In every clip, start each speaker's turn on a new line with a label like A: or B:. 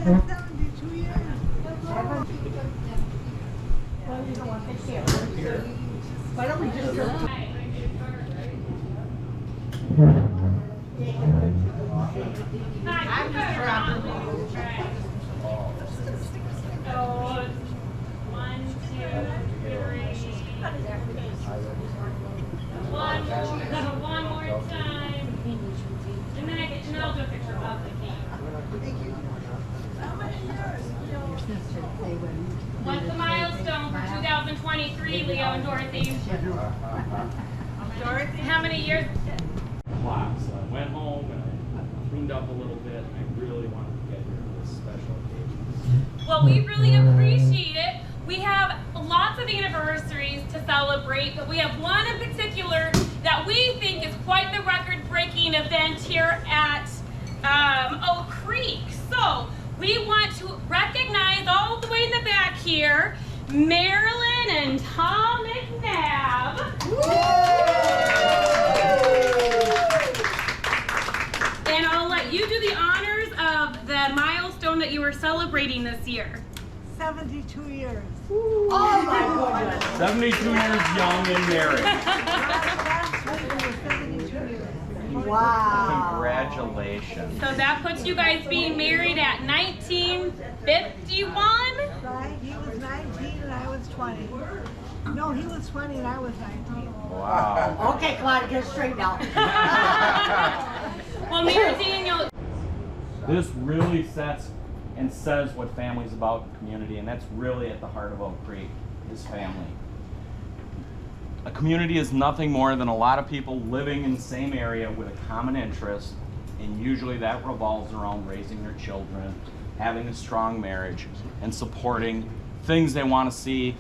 A: 72 years. Well, you don't want to take care. Why don't we just go? I'm just dropping.
B: So, 1, 2, 3. One more time. And then I'll do a picture of the cake. What's the milestone for 2023, Leo and Dorothy? Dorothy, how many years?
C: Wow, so I went home and I cleaned up a little bit, and I really wanted to get here for this special occasion.
B: Well, we really appreciate it. We have lots of anniversaries to celebrate, but we have one in particular that we think is quite the record-breaking event here at Oak Creek. So we want to recognize all the way in the back here, Marilyn and Tom McNabb. And I'll let you do the honors of the milestone that you were celebrating this year.
A: 72 years.
D: Oh my goodness.
C: 72 years young and married.
A: Last week we were 72 years.
D: Wow.
C: Congratulations.
B: So that puts you guys being married at 1951?
A: Right? He was 19 and I was 20. No, he was 20 and I was 19.
C: Wow.
D: Okay, Clyde, get straight now.
B: Well, Mayor Daniel,
C: This really sets and says what family's about in the community, and that's really at the heart of Oak Creek, is family. A community is nothing more than a lot of people living in the same area with a common interest, and usually that revolves around raising their children, having a strong marriage, and supporting things they want to see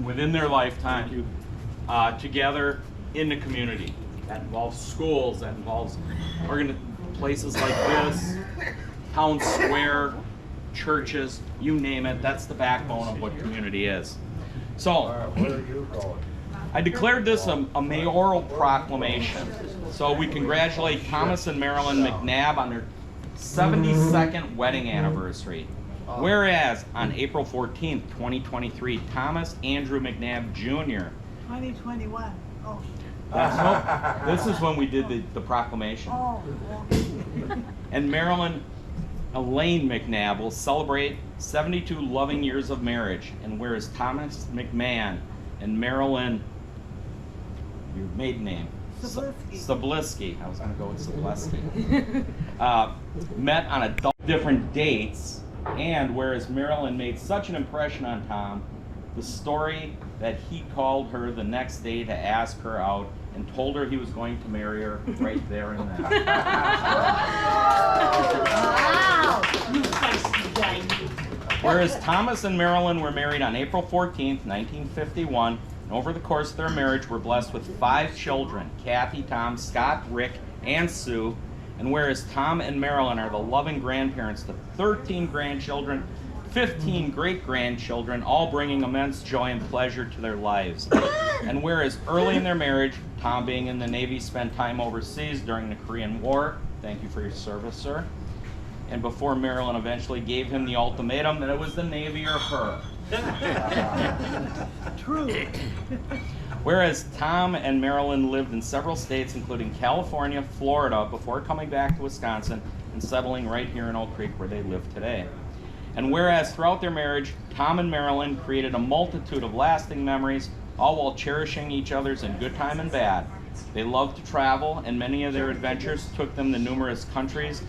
C: within their lifetime together in the community. That involves schools, that involves places like this, town square, churches, you name it. That's the backbone of what community is. So, I declared this a mayoral proclamation. So we congratulate Thomas and Marilyn McNabb on their 72nd wedding anniversary. Whereas on April 14th, 2023, Thomas Andrew McNabb Jr.
A: 2021. Oh.
C: This is when we did the proclamation.
A: Oh.
C: And Marilyn Elaine McNabb will celebrate 72 loving years of marriage. And whereas Thomas McMahon and Marilyn, your maiden name, Sablisky, I was going to go with Sablisky, met on different dates. And whereas Marilyn made such an impression on Tom, the story that he called her the next day to ask her out and told her he was going to marry her right there and then.
D: Wow. You feisty guy.
C: Whereas Thomas and Marilyn were married on April 14th, 1951, and over the course of their marriage were blessed with 5 children, Kathy, Tom, Scott, Rick, and Sue. And whereas Tom and Marilyn are the loving grandparents to 13 grandchildren, 15 great-grandchildren, all bringing immense joy and pleasure to their lives. And whereas early in their marriage, Tom being in the Navy spent time overseas during the Korean War, thank you for your service, sir, and before Marilyn eventually gave him the ultimatum that it was the Navy or her.
A: True.
C: Whereas Tom and Marilyn lived in several states, including California, Florida, before coming back to Wisconsin and settling right here in Oak Creek where they live today. And whereas throughout their marriage, Tom and Marilyn created a multitude of lasting memories, all while cherishing each other's in good time and bad. They loved to travel, and many of their adventures took them to numerous countries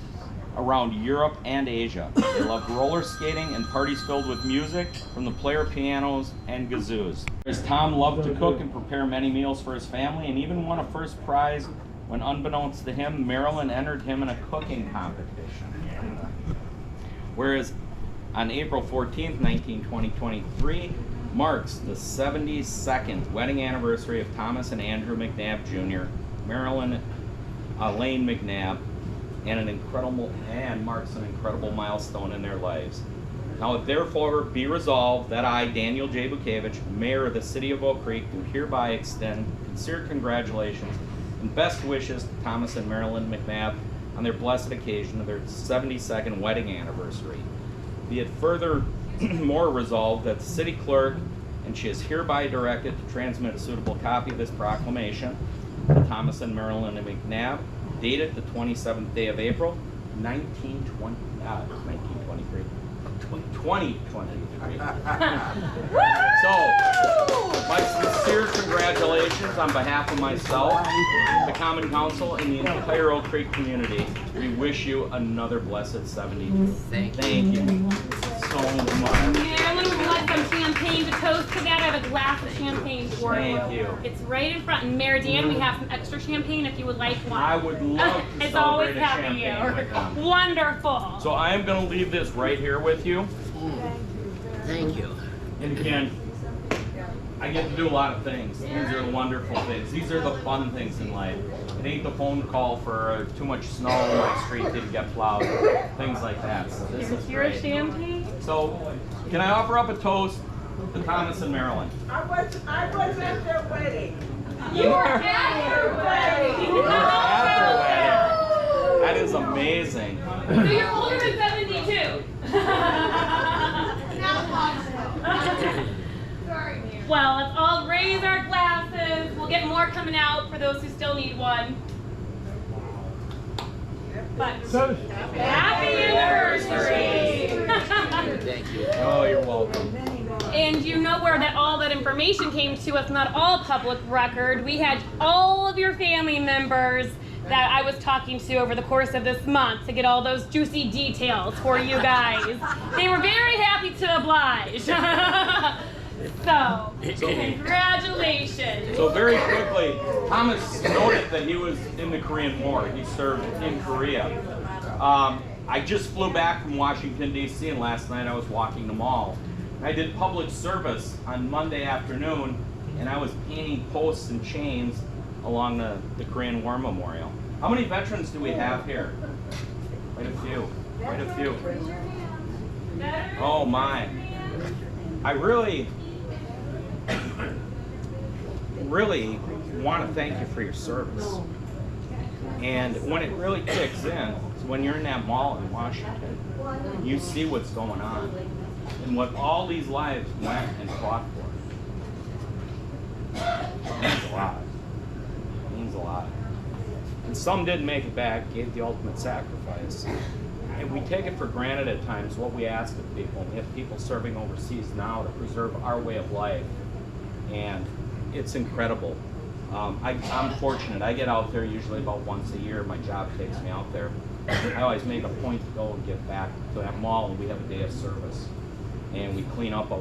C: around Europe and Asia. They loved roller skating and parties filled with music from the player pianos and kazoos. Whereas Tom loved to cook and prepare many meals for his family and even won a first prize when, unbeknownst to him, Marilyn entered him in a cooking competition. Whereas on April 14th, 2023, marks the 72nd wedding anniversary of Thomas and Andrew McNabb Jr., Marilyn Elaine McNabb, and marks an incredible milestone in their lives. Now, therefore, be resolved that I, Daniel J. Bukevich, Mayor of the City of Oak Creek, do hereby extend sincere congratulations and best wishes to Thomas and Marilyn McNabb on their blessed occasion of their 72nd wedding anniversary. Be it further more resolved that the city clerk, and she is hereby directed to transmit a suitable copy of this proclamation to Thomas and Marilyn McNabb, dated the 27th day of April, 1923. 2023. So, my sincere congratulations on behalf of myself, the Common Council, and the entire Oak Creek community. We wish you another blessed 72. Thank you so much.
B: Marilyn would like some champagne to toast to that. I have a glass of champagne for you.
C: Thank you.
B: It's right in front. And Mary Dan, we have some extra champagne if you would like one.
C: I would love to
B: It's always
C: celebrate a
B: happy
C: champagne with
B: hour.
C: them.
B: Wonderful.
C: So I am going to leave this right here with you.
D: Thank you.
C: And again, I get to do a lot of things. These are the wonderful things. These are the fun things in life. It ain't the phone call for too much snow on my street didn't get plowed. Things like that. So this is
B: Here's
C: great.
B: champagne.
C: So, can I offer up a toast to Thomas and Marilyn?
A: I was at their wedding.
B: You were at your wedding.
C: At their wedding. That is amazing.
B: So you're older than 72. Well, let's all raise our glasses. We'll get more coming out for those who still need one. But happy anniversary!
D: Thank you.
C: Oh, you're welcome.
B: And you know where that all that information came to us, not all public record. We had all of your family members that I was talking to over the course of this month to get all those juicy details for you guys. They were very happy to oblige. So, congratulations.
C: So very quickly, Thomas noted that he was in the Korean War. He served in Korea. I just flew back from Washington, D.C., and last night I was walking the mall. I did public service on Monday afternoon, and I was painting posts and chains along the Korean War Memorial. How many veterans do we have here? Quite a few. Quite a few. Oh my. I really want to thank you for your service. And when it really kicks in, is when you're in that mall in Washington, you see what's going on and what all these lives went and fought for. It means a lot. It means a lot. And some didn't make it back, gave the ultimate sacrifice. And we take it for granted at times what we ask of people. We have people serving overseas now to preserve our way of life. And it's incredible. I'm fortunate. I get out there usually about once a year. My job takes me out there. I always make a point to go and get back to that mall, and we have a day of service. And we clean up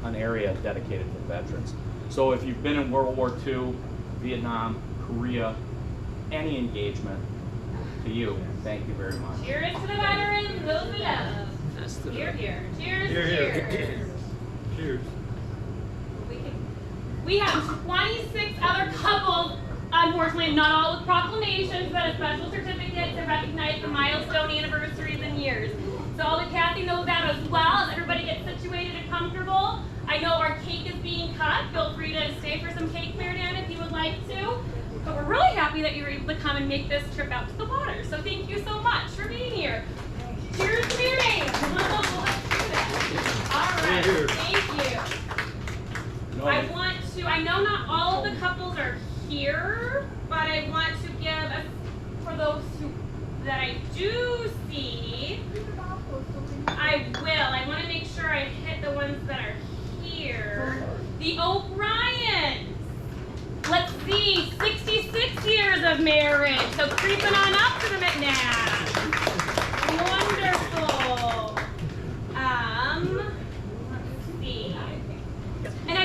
C: an area dedicated to veterans. So if you've been in World War II, Vietnam, Korea, any engagement, to you, thank you very much.
B: Cheers to the veterans, those we love. Here, here. Cheers, cheers.
C: Cheers.
B: We have 26 other couples, unfortunately not all with proclamations, but a special certificate to recognize the milestone anniversaries and years. So I'll let Kathy know that as well, as everybody gets situated and comfortable. I know our cake is being cut. Feel free to stay for some cake, Mary Dan, if you would like to. But we're really happy that you were able to come and make this trip out to the water. So thank you so much for being here. Cheers to your name. All right, thank you. I know not all of the couples are here, but I want to give, for those that I do see, I want to make sure I hit the ones that are here. The O'Briens. Let's see, 66 years of marriage. So creeping on up to the McNabb. Wonderful. Let's see. And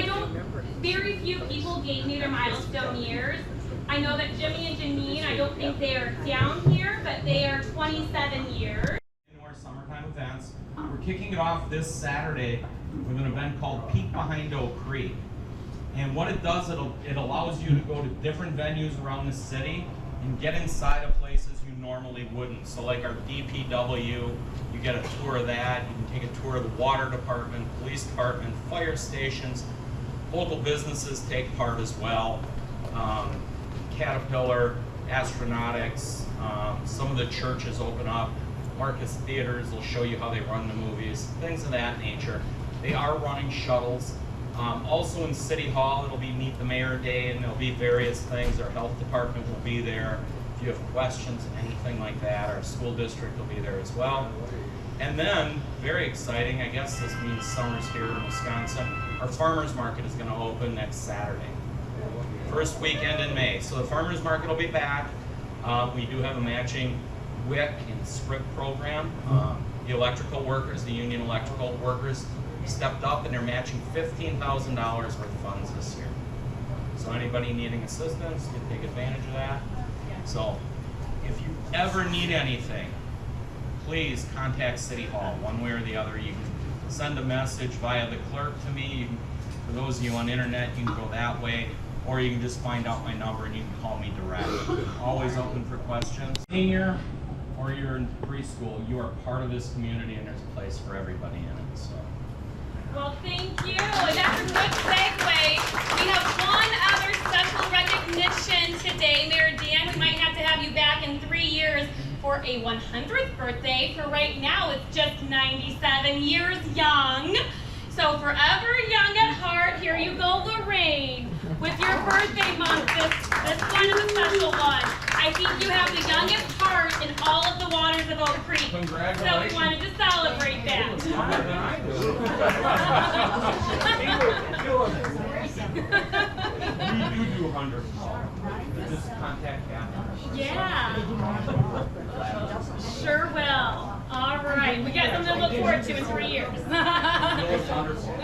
B: very few people gave me their milestone years. I know that Jimmy and Janine, I don't think they are down here, but they are 27 years.
C: Into our summertime events. We're kicking it off this Saturday with an event called Peek Behind Oak Creek. And what it does, it allows you to go to different venues around the city and get inside of places you normally wouldn't. So like our DPW, you get a tour of that. You can take a tour of the water department, police department, fire stations. Local businesses take part as well. Caterpillar, Astronautics, some of the churches open up. Marcus Theaters will show you how they run the movies, things of that nature. They are running shuttles. Also in City Hall, it'll be Meet the Mayor Day, and there'll be various things. Our health department will be there. If you have questions, anything like that, our school district will be there as well. And then, very exciting, I guess this means summer's here in Wisconsin, our farmers market is going to open next Saturday. First weekend in May. So the farmers market will be back. We do have a matching WIC and SCRIP program. The electrical workers, the union electrical workers, stepped up and they're matching $15,000 worth of funds this year. So anybody needing assistance can take advantage of that. So if you ever need anything, please contact City Hall one way or the other. You can send a message via the clerk to me. You can, for those of you on internet, you can go that way, or you can just find out my number and you can call me directly. Always open for questions. Senior or you're in preschool, you are part of this community and there's a place for everybody in it. So.
B: Well, thank you. And that's a good segue. We have one other special recognition today. Mayor Dan, we might have to have you back in 3 years for a 100th birthday. For right now, it's just 97 years young. So forever young at heart, here you go, Lorraine, with your birthday month. This one is a special one. I think you have the youngest heart in all of the waters of Oak Creek.
C: Congratulations.
B: So we wanted to celebrate that.
C: We do 100. Just contact Catherine.
B: Yeah. Sure will. All right. We got something to look forward to in 3 years.
C: That's wonderful.